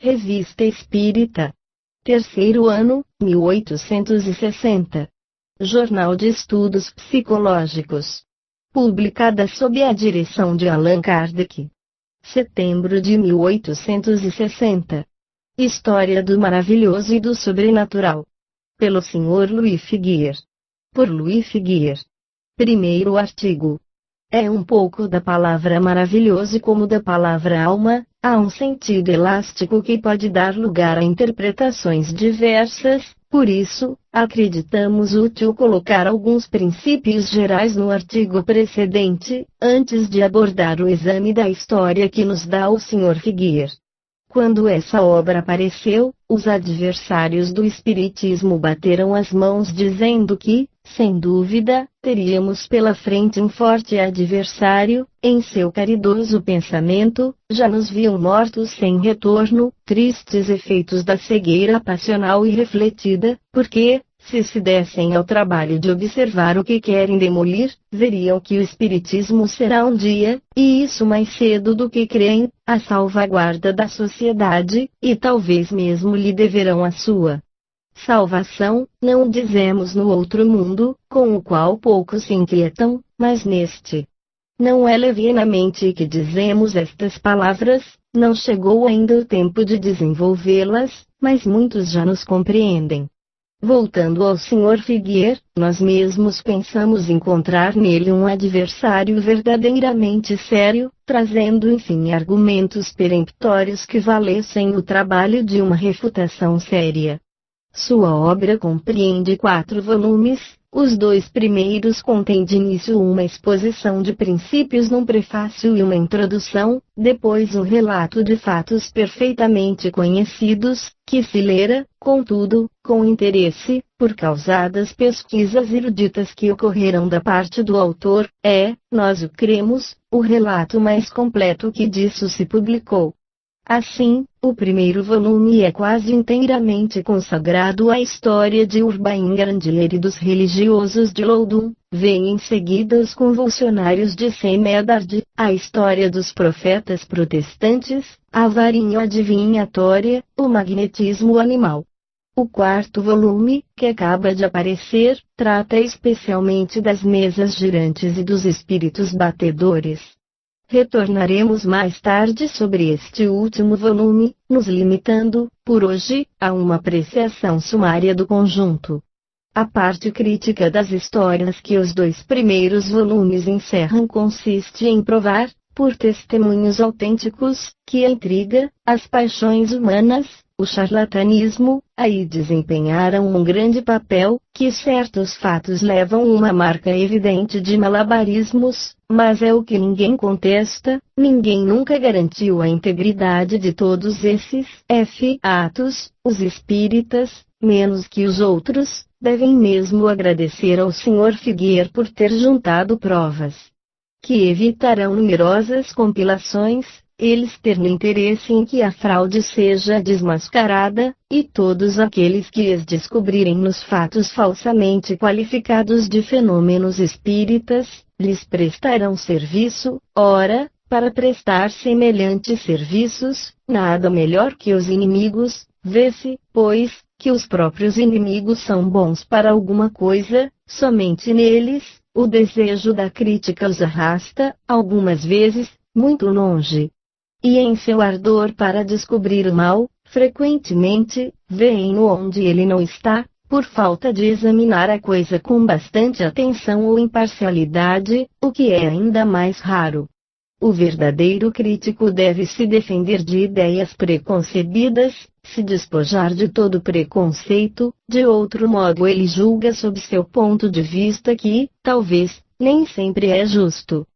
Revista Espírita. Terceiro ano, 1860. Jornal de Estudos Psicológicos. Publicada sob a direção de Allan Kardec. Setembro de 1860. História do maravilhoso e do sobrenatural. Pelo Sr. Louis Figuier. Por Louis Figuier. Primeiro artigo. É um pouco da palavra maravilhoso como da palavra alma, há um sentido elástico que pode dar lugar a interpretações diversas, por isso, acreditamos útil colocar alguns princípios gerais no artigo precedente, antes de abordar o exame da história que nos dá o Sr. Figuier. Quando essa obra apareceu, os adversários do Espiritismo bateram as mãos dizendo que, sem dúvida, teríamos pela frente um forte adversário, em seu caridoso pensamento, já nos viam mortos sem retorno, tristes efeitos da cegueira passional irrefletida, porque, se dessem ao trabalho de observar o que querem demolir, veriam que o Espiritismo será um dia, e isso mais cedo do que creem, a salvaguarda da sociedade, e talvez mesmo lhe deverão a sua salvação, não dizemos no outro mundo, com o qual poucos se inquietam, mas neste. Não é levianamente que dizemos estas palavras, não chegou ainda o tempo de desenvolvê-las, mas muitos já nos compreendem. Voltando ao Sr. Figuier, nós mesmos pensamos encontrar nele um adversário verdadeiramente sério, trazendo enfim argumentos peremptórios que valessem o trabalho de uma refutação séria. Sua obra compreende 4 volumes, os 2 primeiros contêm de início uma exposição de princípios num prefácio e uma introdução, depois um relato de fatos perfeitamente conhecidos, que se lera, contudo, com interesse, por causadas pesquisas eruditas que ocorreram da parte do autor, nós o cremos, o relato mais completo que disso se publicou. Assim, o primeiro volume é quase inteiramente consagrado à história de Urbain Grandier e dos religiosos de Loudun, vem em seguida os convulsionários de Saint Médard, a história dos profetas protestantes, a varinha adivinhatória, o magnetismo animal. O quarto volume, que acaba de aparecer, trata especialmente das mesas girantes e dos espíritos batedores. Retornaremos mais tarde sobre este último volume, nos limitando, por hoje, a uma apreciação sumária do conjunto. A parte crítica das histórias que os 2 primeiros volumes encerram consiste em provar, por testemunhos autênticos, que a intriga, as paixões humanas, o charlatanismo, aí desempenharam um grande papel, que certos fatos levam uma marca evidente de malabarismos, mas é o que ninguém contesta, ninguém nunca garantiu a integridade de todos esses atos, os espíritas, menos que os outros, devem mesmo agradecer ao Sr. Figuier por ter juntado provas que evitarão numerosas compilações, eles tendo interesse em que a fraude seja desmascarada, e todos aqueles que as descobrirem nos fatos falsamente qualificados de fenômenos espíritas, lhes prestarão serviço. Ora, para prestar semelhantes serviços, nada melhor que os inimigos, vê-se, pois, que os próprios inimigos são bons para alguma coisa, somente neles, o desejo da crítica os arrasta, algumas vezes, muito longe. E em seu ardor para descobrir o mal, frequentemente, veem-no onde ele não está, por falta de examinar a coisa com bastante atenção ou imparcialidade, o que é ainda mais raro. O verdadeiro crítico deve se defender de ideias preconcebidas, se despojar de todo preconceito, de outro modo ele julga sob seu ponto de vista que, talvez, nem sempre é justo.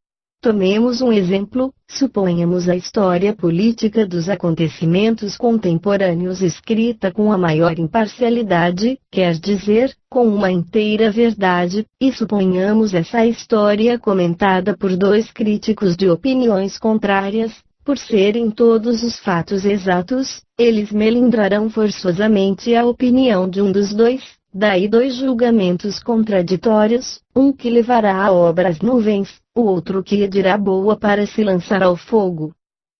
Tomemos um exemplo, suponhamos a história política dos acontecimentos contemporâneos escrita com a maior imparcialidade, quer dizer, com uma inteira verdade, e suponhamos essa história comentada por 2 críticos de opiniões contrárias, por serem todos os fatos exatos, eles melindrarão forçosamente a opinião de um dos 2, daí 2 julgamentos contraditórios, um que levará a obra às nuvens, o outro que a dirá boa para se lançar ao fogo.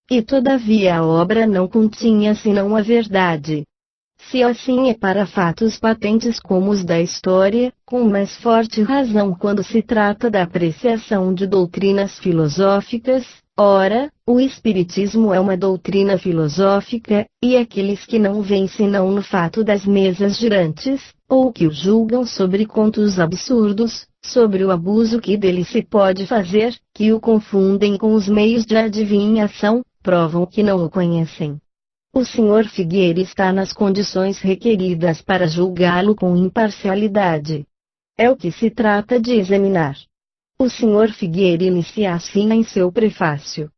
E todavia a obra não continha senão a verdade. Se assim é para fatos patentes como os da história, com mais forte razão quando se trata da apreciação de doutrinas filosóficas, ora, o Espiritismo é uma doutrina filosófica, e aqueles que não veem senão no fato das mesas girantes, ou que o julgam sobre contos absurdos, sobre o abuso que dele se pode fazer, que o confundem com os meios de adivinhação, provam que não o conhecem. O Sr. Figueira está nas condições requeridas para julgá-lo com imparcialidade. É o que se trata de examinar. O Sr. Figueira inicia assim em seu prefácio.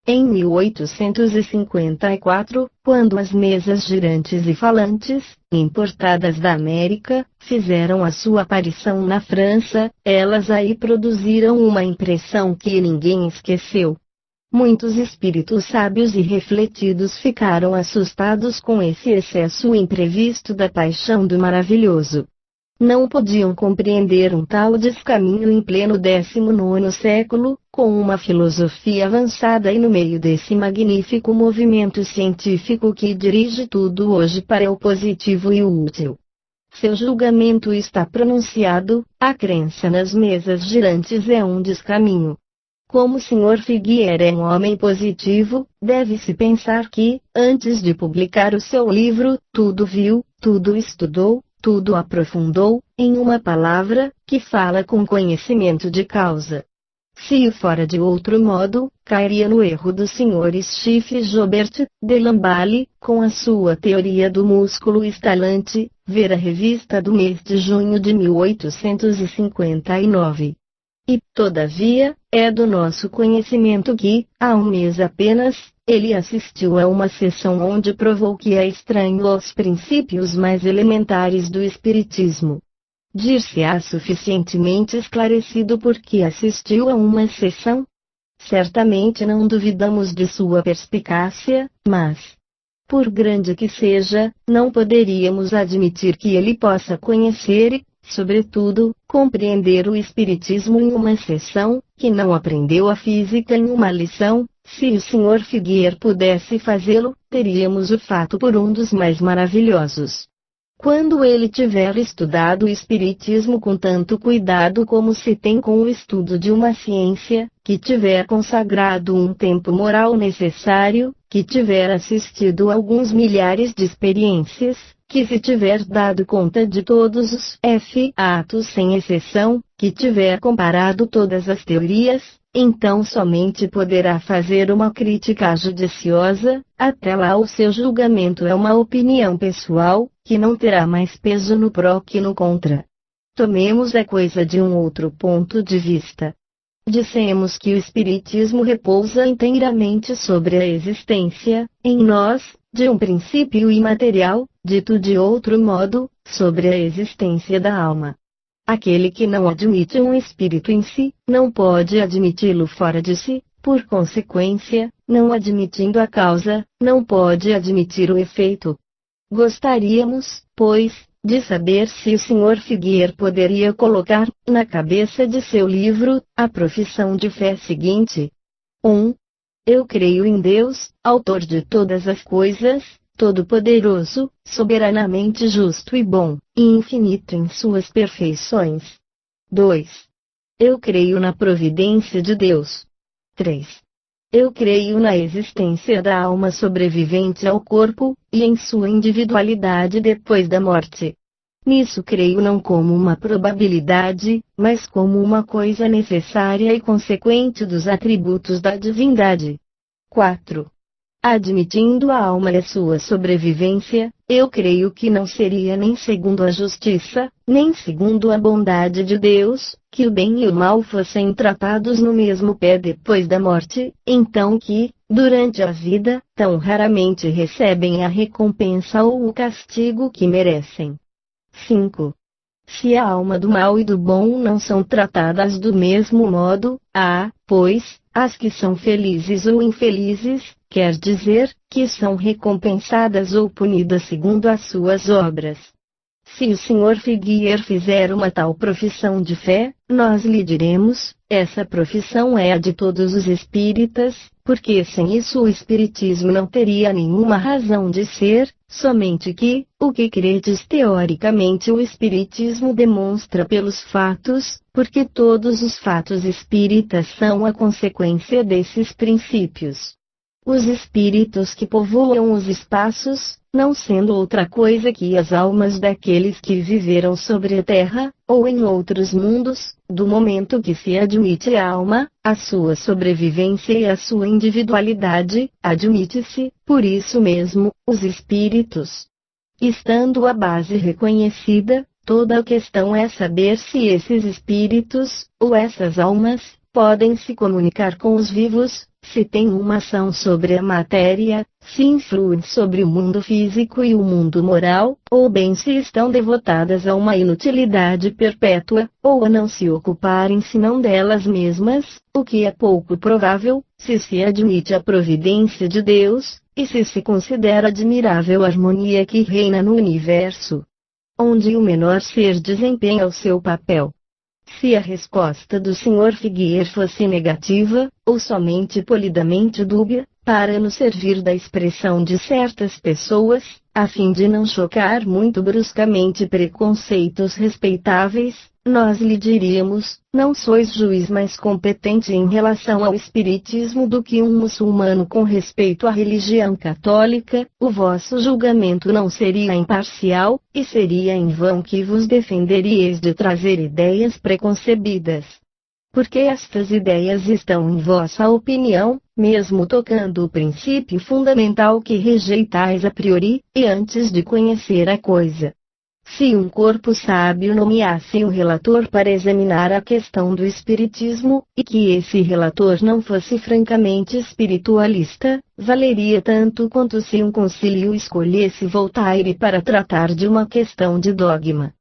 Em 1854, quando as mesas girantes e falantes, importadas da América, fizeram a sua aparição na França, elas aí produziram uma impressão que ninguém esqueceu. Muitos espíritos sábios e refletidos ficaram assustados com esse excesso imprevisto da paixão do maravilhoso. Não podiam compreender um tal descaminho em pleno 19º século, com uma filosofia avançada e no meio desse magnífico movimento científico que dirige tudo hoje para o positivo e o útil. Seu julgamento está pronunciado, a crença nas mesas girantes é um descaminho. Como o Sr. Figueira é um homem positivo, deve-se pensar que, antes de publicar o seu livro, tudo viu, tudo estudou, tudo aprofundou, em uma palavra, que fala com conhecimento de causa. Se fora de outro modo, cairia no erro do Sr. Schiff Jobert, de Lamballe, com a sua teoria do músculo estalante, ver a revista do mês de junho de 1859. E, todavia, é do nosso conhecimento que, há um mês apenas, ele assistiu a uma sessão onde provou que é estranho aos princípios mais elementares do Espiritismo. Dir-se-á suficientemente esclarecido porque assistiu a uma sessão? Certamente não duvidamos de sua perspicácia, mas, por grande que seja, não poderíamos admitir que ele possa conhecer e, sobretudo, compreender o Espiritismo em uma sessão, que não aprendeu a física em uma lição. Se o Sr. Figueira pudesse fazê-lo, teríamos o fato por um dos mais maravilhosos. Quando ele tiver estudado o Espiritismo com tanto cuidado como se tem com o estudo de uma ciência, que tiver consagrado um tempo moral necessário, que tiver assistido alguns milhares de experiências, que se tiver dado conta de todos os fatos sem exceção, que tiver comparado todas as teorias, então somente poderá fazer uma crítica judiciosa. Até lá o seu julgamento é uma opinião pessoal, que não terá mais peso no pró que no contra. Tomemos a coisa de um outro ponto de vista. Dissemos que o Espiritismo repousa inteiramente sobre a existência, em nós, de um princípio imaterial, dito de outro modo, sobre a existência da alma. Aquele que não admite um espírito em si, não pode admiti-lo fora de si, por consequência, não admitindo a causa, não pode admitir o efeito. Gostaríamos, pois, de saber se o Sr. Figueira poderia colocar, na cabeça de seu livro, a profissão de fé seguinte. 1. Eu creio em Deus, autor de todas as coisas, todo-poderoso, soberanamente justo e bom, e infinito em suas perfeições. 2. Eu creio na providência de Deus. 3. Eu creio na existência da alma sobrevivente ao corpo, e em sua individualidade depois da morte. Nisso creio não como uma probabilidade, mas como uma coisa necessária e consequente dos atributos da divindade. 4. Admitindo a alma e a sua sobrevivência, eu creio que não seria nem segundo a justiça, nem segundo a bondade de Deus, que o bem e o mal fossem tratados no mesmo pé depois da morte, então que, durante a vida, tão raramente recebem a recompensa ou o castigo que merecem. 5. Se a alma do mal e do bom não são tratadas do mesmo modo, há, pois, as que são felizes ou infelizes, quer dizer, que são recompensadas ou punidas segundo as suas obras. Se o Sr. Figueira fizer uma tal profissão de fé, nós lhe diremos, essa profissão é a de todos os espíritas, porque sem isso o Espiritismo não teria nenhuma razão de ser, somente que, o que credes teoricamente o Espiritismo demonstra pelos fatos, porque todos os fatos espíritas são a consequência desses princípios. Os espíritos que povoam os espaços, não sendo outra coisa que as almas daqueles que viveram sobre a terra, ou em outros mundos, do momento que se admite a alma, a sua sobrevivência e a sua individualidade, admite-se, por isso mesmo, os espíritos. Estando a base reconhecida, toda a questão é saber se esses espíritos, ou essas almas, podem se comunicar com os vivos, se têm uma ação sobre a matéria, se influem sobre o mundo físico e o mundo moral, ou bem se estão devotadas a uma inutilidade perpétua, ou a não se ocuparem senão delas mesmas, o que é pouco provável, se admite a providência de Deus, e se considera admirável a harmonia que reina no universo, onde o menor ser desempenha o seu papel. Se a resposta do Sr. Figuier fosse negativa, ou somente polidamente dúbia, para nos servir da expressão de certas pessoas, a fim de não chocar muito bruscamente preconceitos respeitáveis, nós lhe diríamos: não sois juiz mais competente em relação ao espiritismo do que um muçulmano com respeito à religião católica, o vosso julgamento não seria imparcial, e seria em vão que vos defenderíeis de trazer ideias preconcebidas. Porque estas ideias estão em vossa opinião, mesmo tocando o princípio fundamental que rejeitais a priori, e antes de conhecer a coisa. Se um corpo sábio nomeasse um relator para examinar a questão do espiritismo, e que esse relator não fosse francamente espiritualista, valeria tanto quanto se um concílio escolhesse Voltaire para tratar de uma questão de dogma.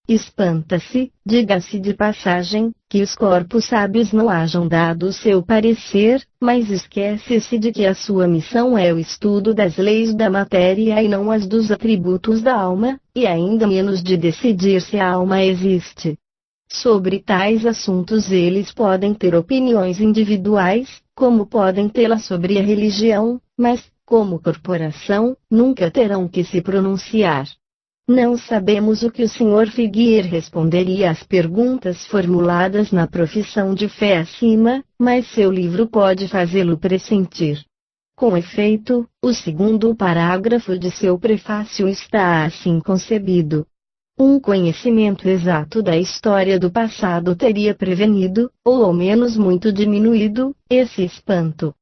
Espanta-se, diga-se de passagem, que os corpos sábios não hajam dado o seu parecer, mas esquece-se de que a sua missão é o estudo das leis da matéria e não as dos atributos da alma, e ainda menos de decidir se a alma existe. Sobre tais assuntos eles podem ter opiniões individuais, como podem tê-las sobre a religião, mas, como corporação, nunca terão que se pronunciar. Não sabemos o que o Sr. Figuier responderia às perguntas formuladas na profissão de fé acima, mas seu livro pode fazê-lo pressentir. Com efeito, o segundo parágrafo de seu prefácio está assim concebido. Um conhecimento exato da história do passado teria prevenido, ou ao menos muito diminuído, esse espanto.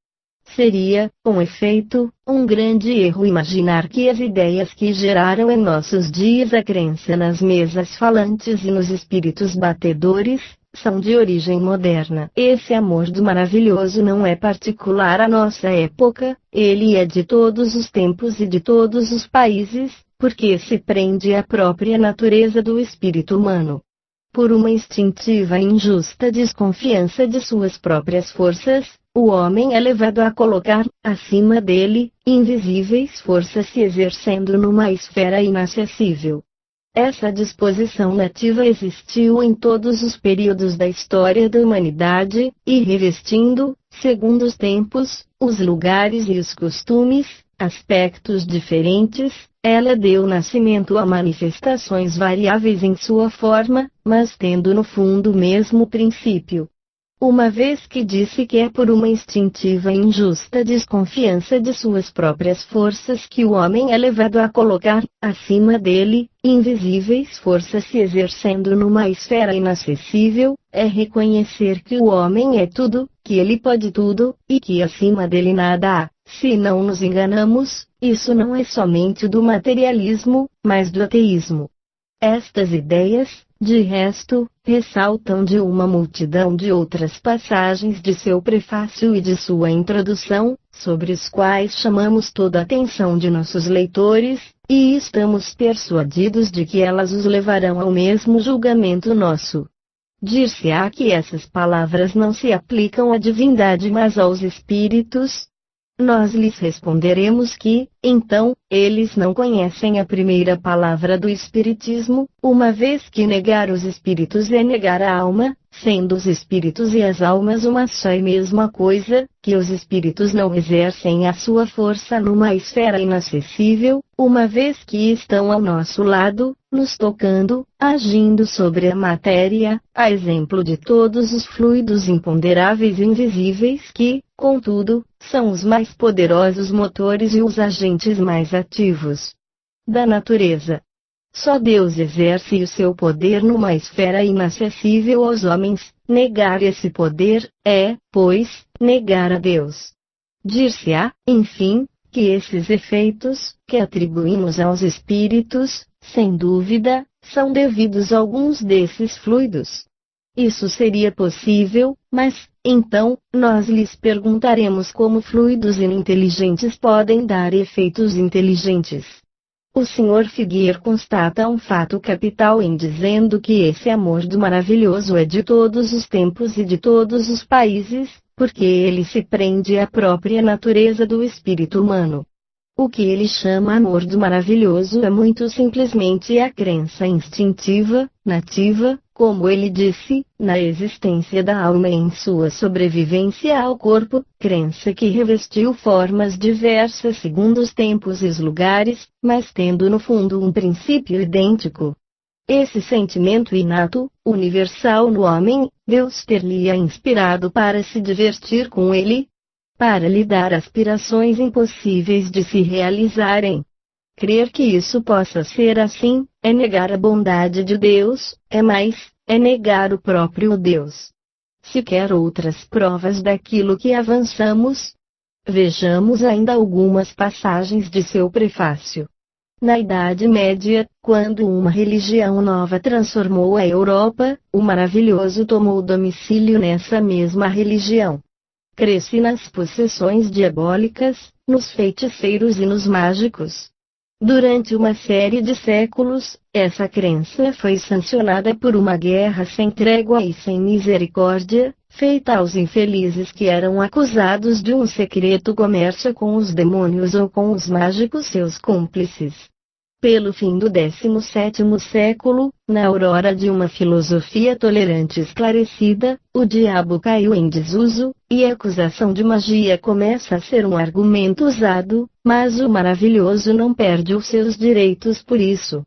Seria, com efeito, um grande erro imaginar que as ideias que geraram em nossos dias a crença nas mesas falantes e nos espíritos batedores, são de origem moderna. Esse amor do maravilhoso não é particular à nossa época, ele é de todos os tempos e de todos os países, porque se prende à própria natureza do espírito humano. Por uma instintiva e injusta desconfiança de suas próprias forças, o homem é levado a colocar, acima dele, invisíveis forças se exercendo numa esfera inacessível. Essa disposição nativa existiu em todos os períodos da história da humanidade, e revestindo, segundo os tempos, os lugares e os costumes, aspectos diferentes, ela deu nascimento a manifestações variáveis em sua forma, mas tendo no fundo o mesmo princípio. Uma vez que disse que é por uma instintiva e injusta desconfiança de suas próprias forças que o homem é levado a colocar, acima dele, invisíveis forças se exercendo numa esfera inacessível, é reconhecer que o homem é tudo, que ele pode tudo, e que acima dele nada há. Se não nos enganamos, isso não é somente do materialismo, mas do ateísmo. Estas ideias, de resto, ressaltam de uma multidão de outras passagens de seu prefácio e de sua introdução, sobre os quais chamamos toda a atenção de nossos leitores, e estamos persuadidos de que elas os levarão ao mesmo julgamento nosso. Dir-se-á que essas palavras não se aplicam à divindade mas aos espíritos. Nós lhes responderemos que, então, eles não conhecem a primeira palavra do Espiritismo, uma vez que negar os espíritos é negar a alma, sendo os espíritos e as almas uma só e mesma coisa, que os espíritos não exercem a sua força numa esfera inacessível, uma vez que estão ao nosso lado, nos tocando, agindo sobre a matéria, a exemplo de todos os fluidos imponderáveis e invisíveis que, contudo, são os mais poderosos motores e os agentes mais ativos da natureza. Só Deus exerce o seu poder numa esfera inacessível aos homens. Negar esse poder é, pois, negar a Deus. Dir-se-á, enfim, que esses efeitos, que atribuímos aos espíritos, sem dúvida, são devidos a alguns desses fluidos. Isso seria possível, mas, então, nós lhes perguntaremos como fluidos ininteligentes podem dar efeitos inteligentes. O Sr. Figueiredo constata um fato capital em dizendo que esse amor do maravilhoso é de todos os tempos e de todos os países, porque ele se prende à própria natureza do espírito humano. O que ele chama amor do maravilhoso é muito simplesmente a crença instintiva, nativa, como ele disse, na existência da alma e em sua sobrevivência ao corpo, crença que revestiu formas diversas segundo os tempos e os lugares, mas tendo no fundo um princípio idêntico. Esse sentimento inato, universal no homem, Deus ter-lhe-á inspirado para se divertir com ele, para lhe dar aspirações impossíveis de se realizarem. Crer que isso possa ser assim, é negar a bondade de Deus, é negar o próprio Deus. Se quer outras provas daquilo que avançamos, vejamos ainda algumas passagens de seu prefácio. Na Idade Média, quando uma religião nova transformou a Europa, o maravilhoso tomou domicílio nessa mesma religião. Cresce nas possessões diabólicas, nos feiticeiros e nos mágicos. Durante uma série de séculos, essa crença foi sancionada por uma guerra sem trégua e sem misericórdia, feita aos infelizes que eram acusados de um secreto comércio com os demônios ou com os mágicos seus cúmplices. Pelo fim do 17º século, na aurora de uma filosofia tolerante e esclarecida, o diabo caiu em desuso, e a acusação de magia começa a ser um argumento usado, mas o maravilhoso não perde os seus direitos por isso.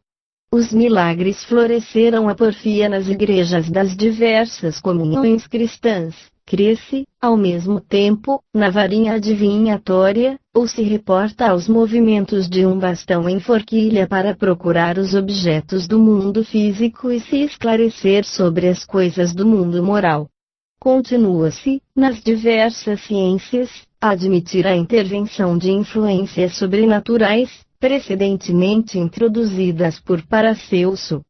Os milagres floresceram a porfia nas igrejas das diversas comunhões cristãs. Cresce, ao mesmo tempo, na varinha adivinhatória, ou se reporta aos movimentos de um bastão em forquilha para procurar os objetos do mundo físico e se esclarecer sobre as coisas do mundo moral. Continua-se, nas diversas ciências, a admitir a intervenção de influências sobrenaturais, precedentemente introduzidas por Paracelso.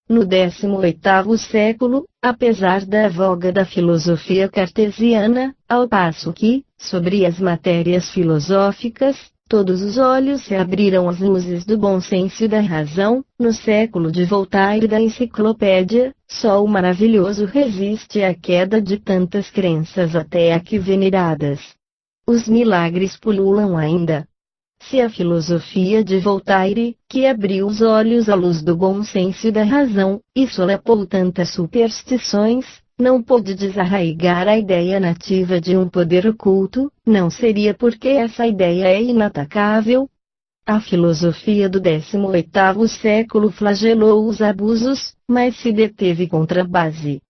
No 18º século, apesar da voga da filosofia cartesiana, ao passo que, sobre as matérias filosóficas, todos os olhos se abriram às luzes do bom senso e da razão, no século de Voltaire e da enciclopédia, só o maravilhoso resiste à queda de tantas crenças até aqui veneradas. Os milagres pululam ainda. Se a filosofia de Voltaire, que abriu os olhos à luz do bom senso e da razão, e solapou tantas superstições, não pôde desarraigar a ideia nativa de um poder oculto, não seria porque essa ideia é inatacável? A filosofia do 18º século flagelou os abusos, mas se deteve contra a base.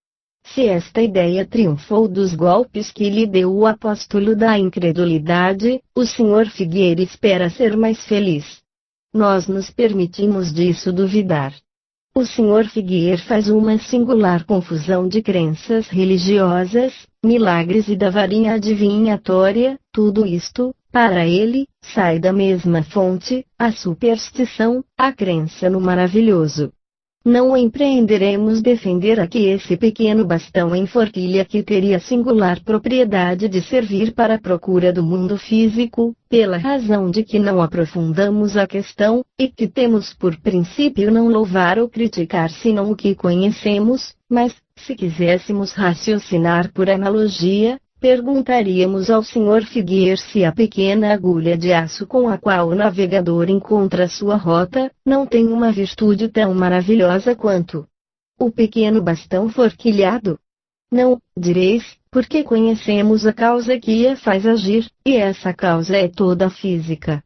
Se esta ideia triunfou dos golpes que lhe deu o apóstolo da incredulidade, o Sr. Figueiredo espera ser mais feliz. Nós nos permitimos disso duvidar. O Sr. Figueiredo faz uma singular confusão de crenças religiosas, milagres e da varinha adivinhatória, tudo isto, para ele, sai da mesma fonte, a superstição, a crença no maravilhoso. Não empreenderemos defender aqui esse pequeno bastão em forquilha que teria singular propriedade de servir para a procura do mundo físico, pela razão de que não aprofundamos a questão, e que temos por princípio não louvar ou criticar senão o que conhecemos, mas, se quiséssemos raciocinar por analogia, perguntaríamos ao Sr. Figueiredo se a pequena agulha de aço com a qual o navegador encontra sua rota, não tem uma virtude tão maravilhosa quanto o pequeno bastão forquilhado. Não, direis, porque conhecemos a causa que a faz agir, e essa causa é toda física.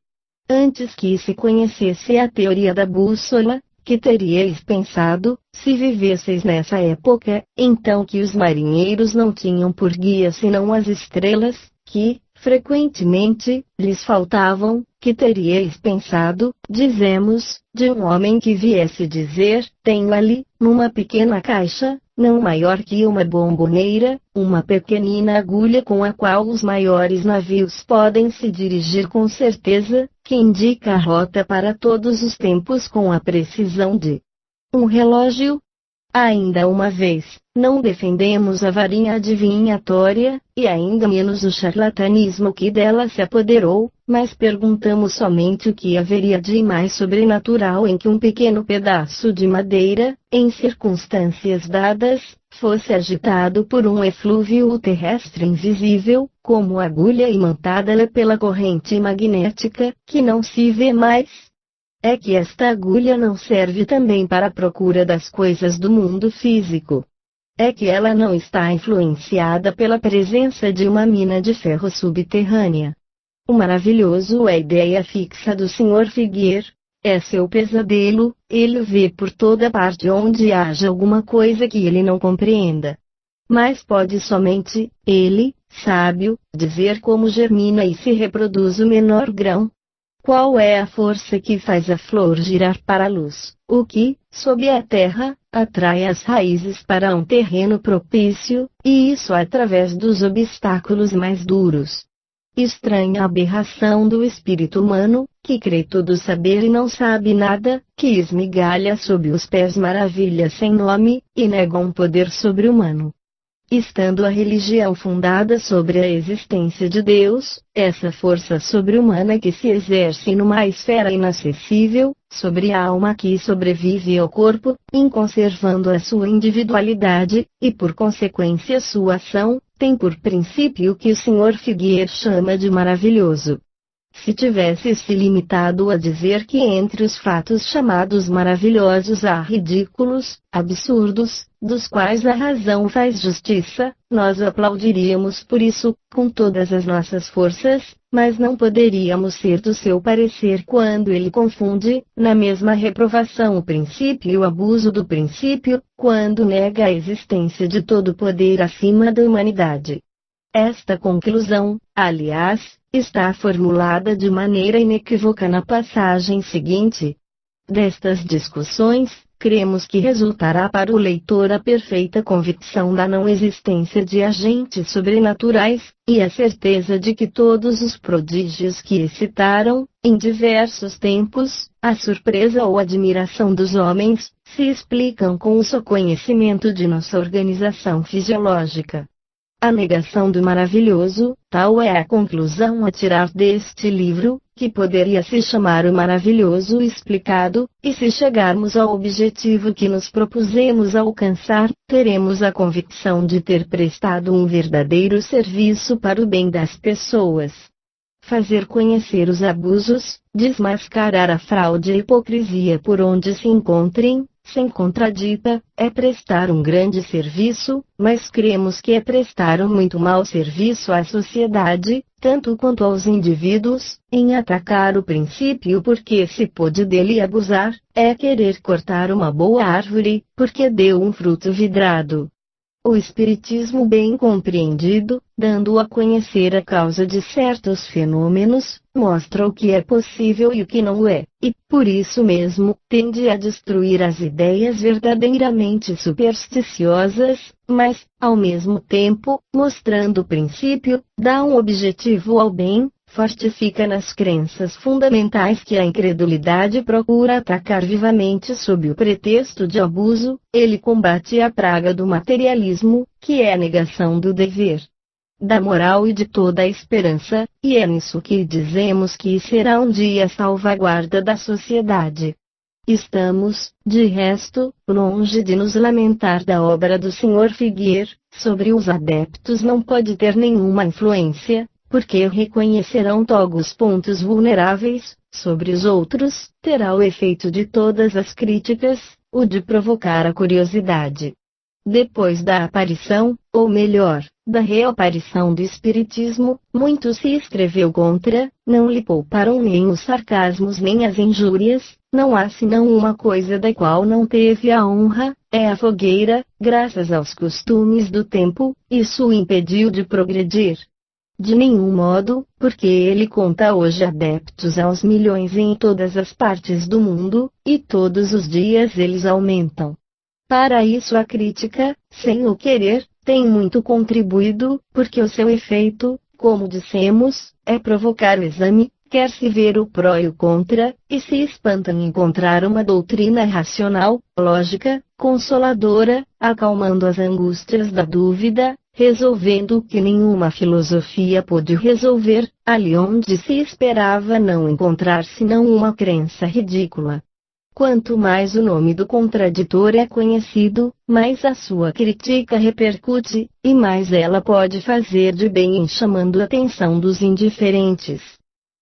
Antes que se conhecesse a teoria da bússola, que teríeis pensado, se vivesseis nessa época, então que os marinheiros não tinham por guia senão as estrelas, que, frequentemente, lhes faltavam, que teríeis pensado, dizemos, de um homem que viesse dizer, tenho ali, numa pequena caixa, não maior que uma bomboneira, uma pequenina agulha com a qual os maiores navios podem se dirigir com certeza, que indica a rota para todos os tempos com a precisão de um relógio? Ainda uma vez, não defendemos a varinha adivinhatória, e ainda menos o charlatanismo que dela se apoderou, mas perguntamos somente o que haveria de mais sobrenatural em que um pequeno pedaço de madeira, em circunstâncias dadas, fosse agitado por um eflúvio terrestre invisível, como agulha imantada pela corrente magnética, que não se vê mais. É que esta agulha não serve também para a procura das coisas do mundo físico. É que ela não está influenciada pela presença de uma mina de ferro subterrânea. O maravilhoso é a ideia fixa do Sr. Figuier. É seu pesadelo, ele vê por toda parte onde haja alguma coisa que ele não compreenda. Mas pode somente, ele, sábio, dizer como germina e se reproduz o menor grão. Qual é a força que faz a flor girar para a luz? O que, sob a terra, atrai as raízes para um terreno propício, e isso através dos obstáculos mais duros. Estranha aberração do espírito humano, que crê tudo saber e não sabe nada, que esmigalha sob os pés maravilhas sem nome, e nega um poder sobre-humano. Estando a religião fundada sobre a existência de Deus, essa força sobre-humana que se exerce numa esfera inacessível, sobre a alma que sobrevive ao corpo, em conservando a sua individualidade, e por consequência sua ação, tem por princípio o que o Sr. Figuier chama de maravilhoso. Se tivesse se limitado a dizer que entre os fatos chamados maravilhosos há ridículos, absurdos, dos quais a razão faz justiça, nós aplaudiríamos por isso, com todas as nossas forças, mas não poderíamos ser do seu parecer quando ele confunde, na mesma reprovação o princípio e o abuso do princípio, quando nega a existência de todo poder acima da humanidade. Esta conclusão, aliás, está formulada de maneira inequívoca na passagem seguinte. Destas discussões, cremos que resultará para o leitor a perfeita convicção da não existência de agentes sobrenaturais, e a certeza de que todos os prodígios que excitaram, em diversos tempos, a surpresa ou admiração dos homens, se explicam com o só conhecimento de nossa organização fisiológica. A negação do maravilhoso, tal é a conclusão a tirar deste livro, que poderia se chamar o maravilhoso explicado, e se chegarmos ao objetivo que nos propusemos alcançar, teremos a convicção de ter prestado um verdadeiro serviço para o bem das pessoas. Fazer conhecer os abusos, desmascarar a fraude e a hipocrisia por onde se encontrem, sem contradita, é prestar um grande serviço, mas cremos que é prestar um muito mau serviço à sociedade, tanto quanto aos indivíduos, em atacar o princípio porque se pôde dele abusar, é querer cortar uma boa árvore, porque deu um fruto vidrado. O Espiritismo bem compreendido, dando a conhecer a causa de certos fenômenos, mostra o que é possível e o que não é, e, por isso mesmo, tende a destruir as ideias verdadeiramente supersticiosas, mas, ao mesmo tempo, mostrando o princípio, dá um objetivo ao bem, fortifica nas crenças fundamentais que a incredulidade procura atacar vivamente sob o pretexto de abuso, ele combate a praga do materialismo, que é a negação do dever, da moral e de toda a esperança, e é nisso que dizemos que será um dia a salvaguarda da sociedade. Estamos, de resto, longe de nos lamentar da obra do Sr. Figuier, sobre os adeptos não pode ter nenhuma influência, porque reconhecerão os pontos vulneráveis, sobre os outros, terá o efeito de todas as críticas, o de provocar a curiosidade. Depois da aparição, ou melhor, da reaparição do Espiritismo, muito se escreveu contra, não lhe pouparam nem os sarcasmos nem as injúrias, não há senão uma coisa da qual não teve a honra, é a fogueira, graças aos costumes do tempo, isso o impediu de progredir. De nenhum modo, porque ele conta hoje adeptos aos milhões em todas as partes do mundo, e todos os dias eles aumentam. Para isso a crítica, sem o querer, tem muito contribuído, porque o seu efeito, como dissemos, é provocar o exame, quer-se ver o pró e o contra, e se espanta em encontrar uma doutrina racional, lógica, consoladora, acalmando as angústias da dúvida, resolvendo o que nenhuma filosofia pôde resolver, ali onde se esperava não encontrar senão uma crença ridícula. Quanto mais o nome do contraditor é conhecido, mais a sua crítica repercute, e mais ela pode fazer de bem em chamando a atenção dos indiferentes.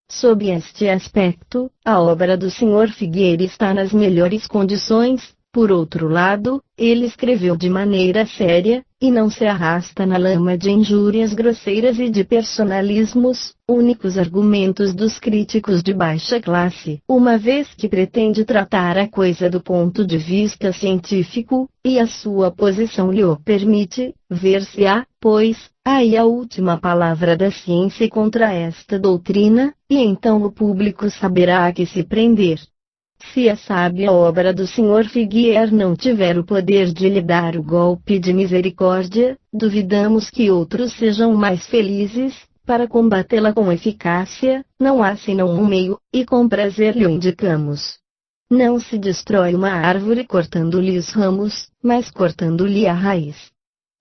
Sob este aspecto, a obra do Sr. Figueira está nas melhores condições. Por outro lado, ele escreveu de maneira séria, e não se arrasta na lama de injúrias grosseiras e de personalismos, únicos argumentos dos críticos de baixa classe, uma vez que pretende tratar a coisa do ponto de vista científico, e a sua posição lhe o permite, ver-se-á, pois, aí a última palavra da ciência contra esta doutrina, e então o público saberá a que se prender. Se a sábia obra do Sr. Figuier não tiver o poder de lhe dar o golpe de misericórdia, duvidamos que outros sejam mais felizes, para combatê-la com eficácia, não há senão um meio, e com prazer lhe o indicamos. Não se destrói uma árvore cortando-lhe os ramos, mas cortando-lhe a raiz.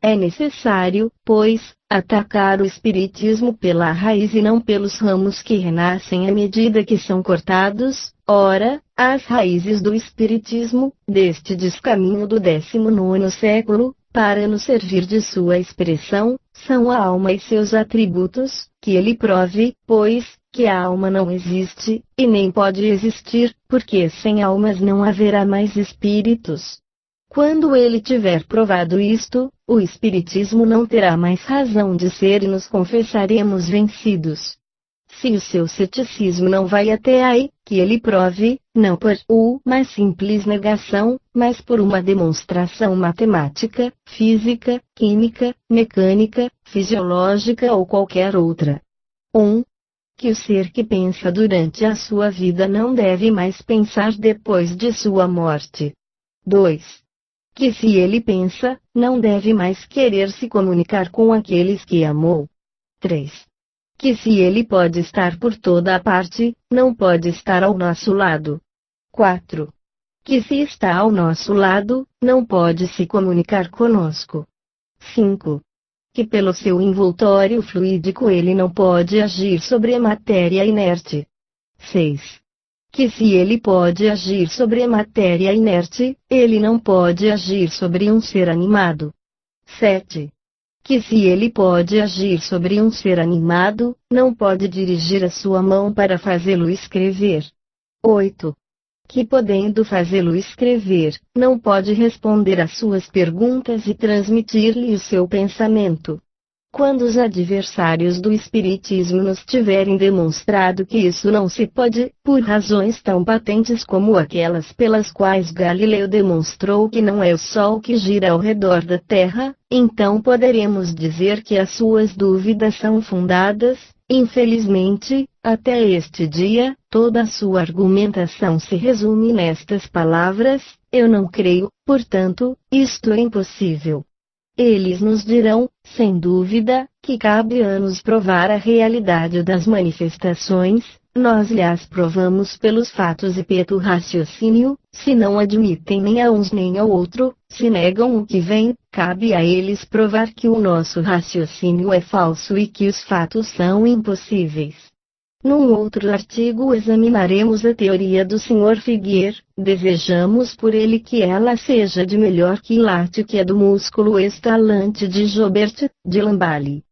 É necessário, pois, atacar o espiritismo pela raiz e não pelos ramos que renascem à medida que são cortados. Ora, as raízes do espiritismo, deste descaminho do 19º século, para nos servir de sua expressão, são a alma e seus atributos, que ele prove, pois, que a alma não existe, e nem pode existir, porque sem almas não haverá mais espíritos. Quando ele tiver provado isto, o espiritismo não terá mais razão de ser e nos confessaremos vencidos. Se o seu ceticismo não vai até aí, que ele prove, não por uma simples negação, mas por uma demonstração matemática, física, química, mecânica, fisiológica ou qualquer outra. 1. Que o ser que pensa durante a sua vida não deve mais pensar depois de sua morte. 2. Que se ele pensa, não deve mais querer se comunicar com aqueles que amou. 3. Que se ele pode estar por toda a parte, não pode estar ao nosso lado. 4. Que se está ao nosso lado, não pode se comunicar conosco. 5. Que pelo seu envoltório fluídico ele não pode agir sobre a matéria inerte. 6. Que se ele pode agir sobre a matéria inerte, ele não pode agir sobre um ser animado. 7. Que se ele pode agir sobre um ser animado, não pode dirigir a sua mão para fazê-lo escrever. 8. Que podendo fazê-lo escrever, não pode responder às suas perguntas e transmitir-lhe o seu pensamento. Quando os adversários do espiritismo nos tiverem demonstrado que isso não se pode, por razões tão patentes como aquelas pelas quais Galileu demonstrou que não é o Sol que gira ao redor da Terra, então poderemos dizer que as suas dúvidas são fundadas. Infelizmente, até este dia, toda a sua argumentação se resume nestas palavras: eu não creio, portanto, isto é impossível. Eles nos dirão, sem dúvida, que cabe a nos provar a realidade das manifestações, nós lhes provamos pelos fatos e pelo raciocínio. Se não admitem nem a uns nem ao outro, se negam o que vem, cabe a eles provar que o nosso raciocínio é falso e que os fatos são impossíveis. Num outro artigo examinaremos a teoria do Sr. Figuier, desejamos por ele que ela seja de melhor quilate que a do músculo estalante de Jobert, de Lamballe.